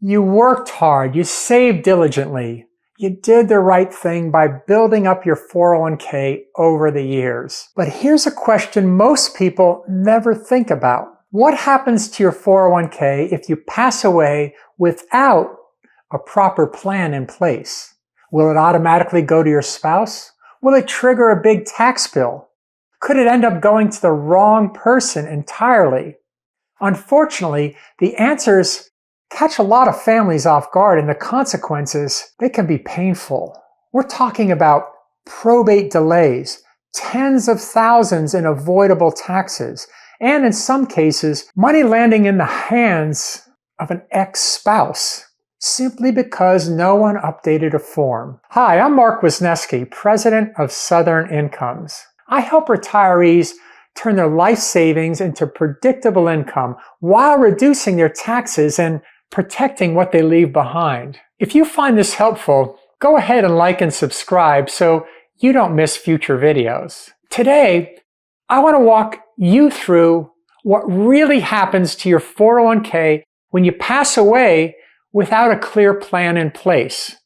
You worked hard, you saved diligently, you did the right thing by building up your 401k over the years. But here's a question most people never think about. What happens to your 401k if you pass away without a proper plan in place? Will it automatically go to your spouse? Will it trigger a big tax bill? Could it end up going to the wrong person entirely? Unfortunately, the answers catch a lot of families off guard, and the consequences, they can be painful. We're talking about probate delays, tens of thousands in avoidable taxes, and in some cases, money landing in the hands of an ex-spouse, simply because no one updated a form. Hi, I'm Mark Wisniewski, president of Southern Incomes. I help retirees turn their life savings into predictable income while reducing their taxes and protecting what they leave behind. If you find this helpful, go ahead and like and subscribe so you don't miss future videos. Today, I want to walk you through what really happens to your 401k when you pass away without a clear plan in place.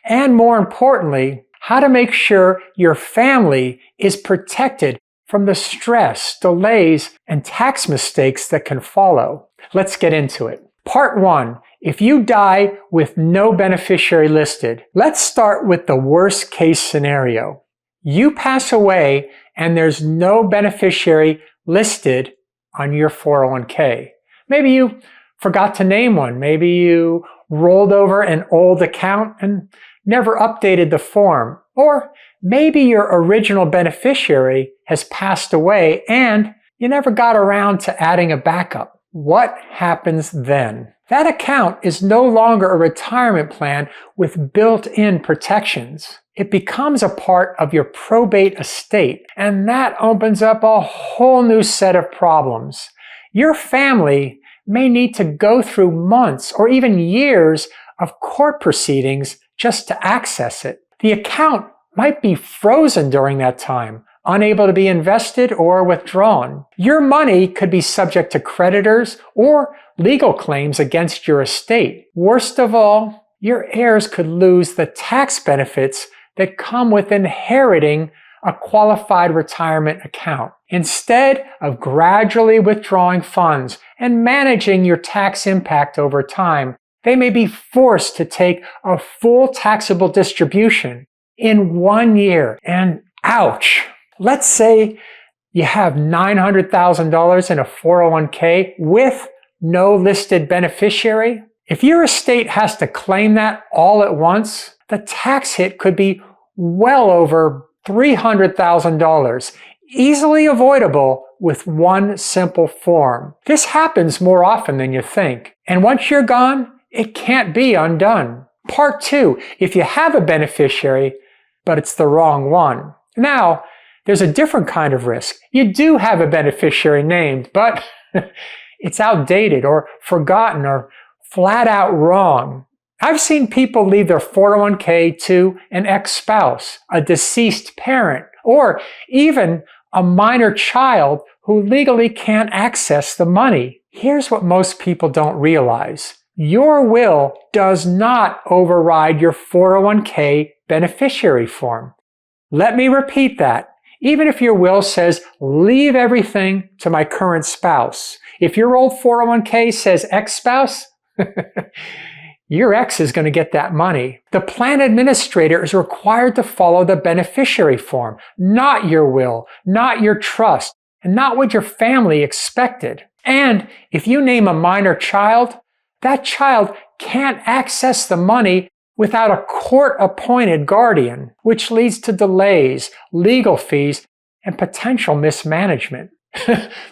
And more importantly, how to make sure your family is protected from the stress, delays, and tax mistakes that can follow. Let's get into it. Part 1. If you die with no beneficiary listed, let's start with the worst case scenario. You pass away and there's no beneficiary listed on your 401k. Maybe you forgot to name one. Maybe you rolled over an old account and never updated the form. Or maybe your original beneficiary has passed away and you never got around to adding a backup. What happens then? That account is no longer a retirement plan with built-in protections. It becomes a part of your probate estate, and that opens up a whole new set of problems. Your family may need to go through months or even years of court proceedings just to access it. The account might be frozen during that time, unable to be invested or withdrawn. Your money could be subject to creditors or legal claims against your estate. Worst of all, your heirs could lose the tax benefits that come with inheriting a qualified retirement account. Instead of gradually withdrawing funds and managing your tax impact over time, they may be forced to take a full taxable distribution in 1 year. And ouch! Let's say you have $900,000 in a 401k with no listed beneficiary. If your estate has to claim that all at once, the tax hit could be well over $300,000, easily avoidable with one simple form. This happens more often than you think. And once you're gone, it can't be undone. Part 2, if you have a beneficiary, but it's the wrong one. Now, there's a different kind of risk. You do have a beneficiary named, but it's outdated or forgotten or flat out wrong. I've seen people leave their 401k to an ex-spouse, a deceased parent, or even a minor child who legally can't access the money. Here's what most people don't realize. Your will does not override your 401k beneficiary form. Let me repeat that. Even if your will says, leave everything to my current spouse. If your old 401k says ex-spouse, your ex is going to get that money. The plan administrator is required to follow the beneficiary form, not your will, not your trust, and not what your family expected. And if you name a minor child, that child can't access the money without a court-appointed guardian, which leads to delays, legal fees, and potential mismanagement.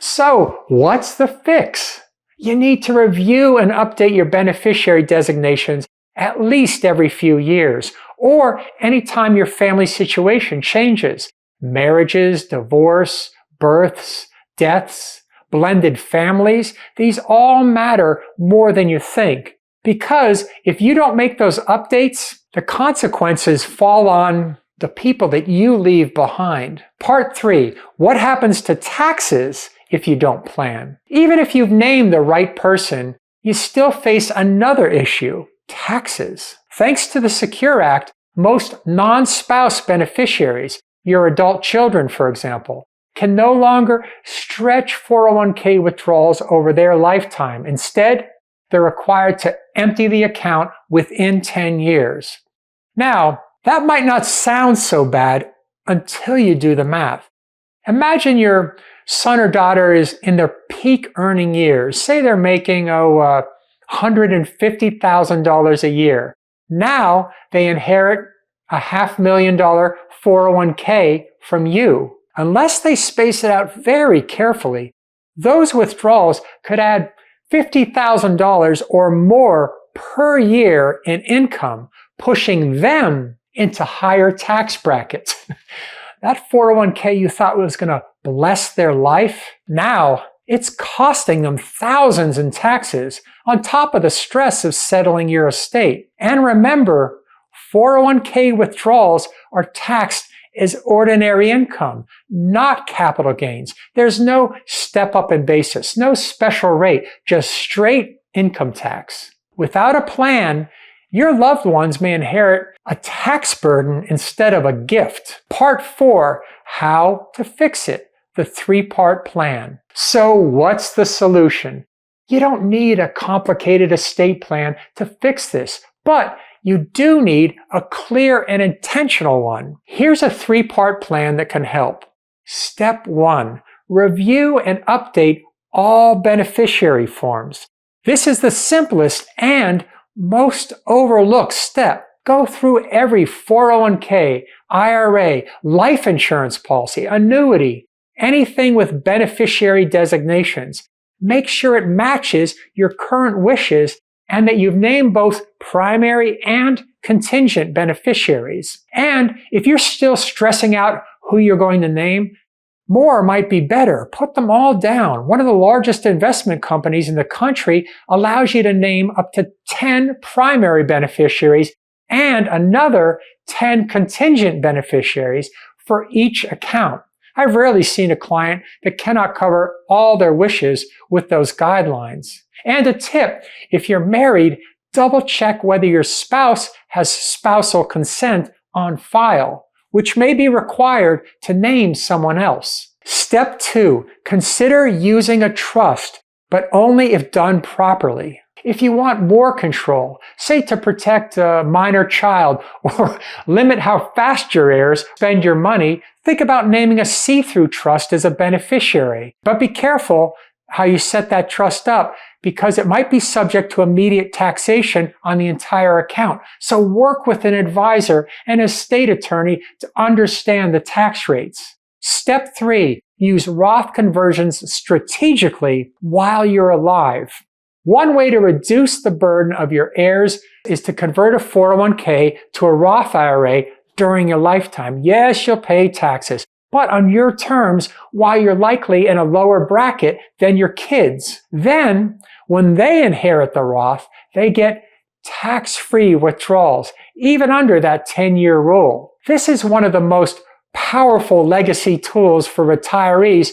So, what's the fix? You need to review and update your beneficiary designations at least every few years, or anytime your family situation changes. Marriages, divorce, births, deaths, blended families, these all matter more than you think. Because if you don't make those updates, the consequences fall on the people that you leave behind. Part 3, what happens to taxes if you don't plan? Even if you've named the right person, you still face another issue: taxes. Thanks to the Secure Act, most non-spouse beneficiaries, your adult children for example, can no longer stretch 401k withdrawals over their lifetime. Instead, they're required to empty the account within 10 years. Now, that might not sound so bad until you do the math. Imagine your son or daughter is in their peak earning years. Say they're making $150,000 a year. Now they inherit a $500,000 401k from you. Unless they space it out very carefully, those withdrawals could add $50,000 or more per year in income, pushing them into higher tax brackets. That 401k you thought was going to bless their life, now it's costing them thousands in taxes on top of the stress of settling your estate. And remember, 401k withdrawals are taxed as ordinary income, not capital gains. There's no step up in basis, no special rate, just straight income tax. Without a plan, your loved ones may inherit a tax burden instead of a gift. Part 4, how to fix it, the 3-part plan. So what's the solution? You don't need a complicated estate plan to fix this, but you do need a clear and intentional one. Here's a 3-part plan that can help. Step 1, review and update all beneficiary forms. This is the simplest and most overlooked step. Go through every 401k, IRA, life insurance policy, annuity, anything with beneficiary designations. Make sure it matches your current wishes and that you've named both primary and contingent beneficiaries. And if you're still stressing out who you're going to name, more might be better. Put them all down. One of the largest investment companies in the country allows you to name up to 10 primary beneficiaries and another 10 contingent beneficiaries for each account. I've rarely seen a client that cannot cover all their wishes with those guidelines. And a tip, if you're married, double check whether your spouse has spousal consent on file, which may be required to name someone else. Step 2, consider using a trust, but only if done properly. If you want more control, say to protect a minor child or limit how fast your heirs spend your money, think about naming a see-through trust as a beneficiary. But be careful how you set that trust up, because it might be subject to immediate taxation on the entire account. So work with an advisor and a estate attorney to understand the tax rates. Step 3, use Roth conversions strategically while you're alive. One way to reduce the burden of your heirs is to convert a 401k to a Roth IRA during your lifetime. Yes, you'll pay taxes, but on your terms while you're likely in a lower bracket than your kids. Then, when they inherit the Roth, they get tax-free withdrawals, even under that 10-year rule. This is one of the most powerful legacy tools for retirees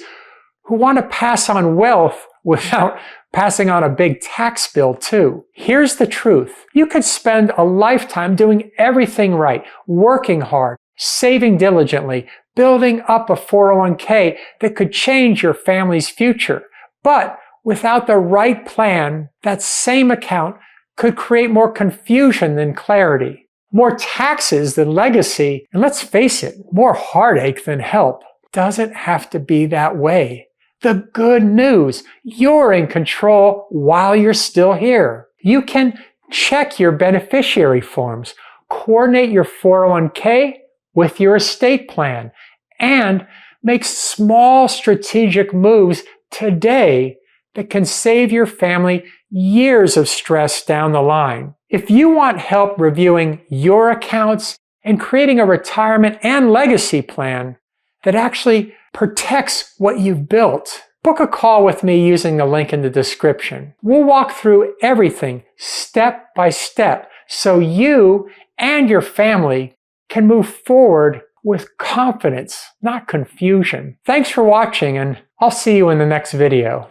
who want to pass on wealth without passing on a big tax bill too. Here's the truth. You could spend a lifetime doing everything right, working hard, saving diligently, building up a 401k that could change your family's future. But without the right plan, that same account could create more confusion than clarity, more taxes than legacy, and let's face it, more heartache than help. Doesn't have to be that way. The good news, you're in control while you're still here. You can check your beneficiary forms, coordinate your 401k with your estate plan, and make small strategic moves today that can save your family years of stress down the line. If you want help reviewing your accounts and creating a retirement and legacy plan that actually protects what you've built, book a call with me using the link in the description. We'll walk through everything step by step so you and your family can move forward with confidence, not confusion. Thanks for watching, and I'll see you in the next video.